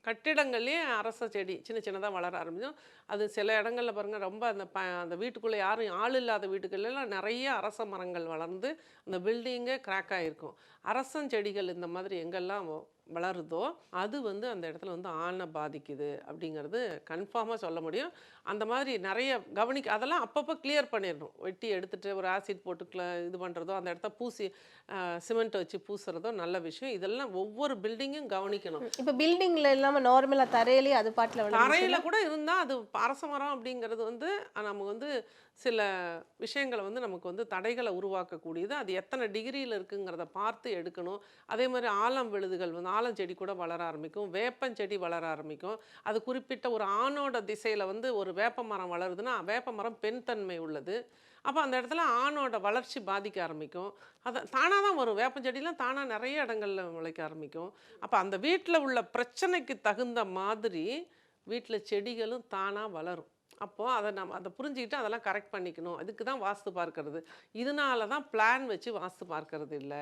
கட்டிடங்கள்லேயே அரச செடி சின்ன சின்னதாக வளர ஆரம்பிக்கும். அது சில இடங்கள்ல பாருங்க ரொம்ப அந்த வீட்டுக்குள்ளே யாரும் ஆள் இல்லாத வீட்டுக்கள்லாம் நிறைய அரச மரங்கள் வளர்ந்து அந்த பில்டிங்கே கிராக் ஆகிருக்கும். அரசஞ்செடிகள் இந்த மாதிரி எங்கெல்லாம் வளருதோ அது வந்து அந்த இடத்துல வந்து ஆணை பாதிக்குது அப்படிங்கிறது கன்ஃபார்மாக சொல்ல முடியும். அந்த மாதிரி நிறைய அதெல்லாம் அப்பப்போ கிளியர் பண்ணிடணும். வெட்டி எடுத்துட்டு ஒரு ஆசிட் போட்டு இது பண்ணுறதோ அந்த இடத்த பூசி சிமெண்ட் வச்சு பூசுறதோ நல்ல விஷயம். இதெல்லாம் ஒவ்வொரு பில்டிங்கும் கவனிக்கணும். இப்போ பில்டிங்ல இல்லாம நார்மலா தரையிலேயே அது பாட்டுல தரையில கூட இருந்தால் அது அரச மரம் அப்படிங்கிறது வந்து நம்ம வந்து சில விஷயங்களை வந்து நமக்கு வந்து தடைகளை உருவாக்கக்கூடியது. அது எத்தனை டிகிரியில் இருக்குங்கிறத பார்த்து எடுக்கணும். அதே மாதிரி ஆலம் விழுதுகள் வந்து ஆலஞ்செடி கூட வளர ஆரம்பிக்கும், வேப்பஞ்செடி வளர ஆரம்பிக்கும். அது குறிப்பிட்ட ஒரு ஆணோட திசையில் வந்து ஒரு வேப்ப மரம் வளருதுன்னா வேப்ப மரம் பெண் தன்மை உள்ளது. அப்போ அந்த இடத்துல ஆணோட வளர்ச்சி பாதிக்க ஆரம்பிக்கும். அதை தானாக தான் வரும். வேப்பஞ்செடிலாம் தானாக நிறைய இடங்கள்ல முளைக்க ஆரம்பிக்கும். அப்போ அந்த வீட்டில் உள்ள பிரச்சனைக்கு தகுந்த மாதிரி வீட்டில் செடிகளும் தானாக வளரும். அப்போது அதை புரிஞ்சுக்கிட்டு அதெல்லாம் கரெக்ட் பண்ணிக்கணும். அதுக்கு தான் வாஸ்து பார்க்கறது. இதனால தான் பிளான் வச்சு வாஸ்து பார்க்கறது இல்லை.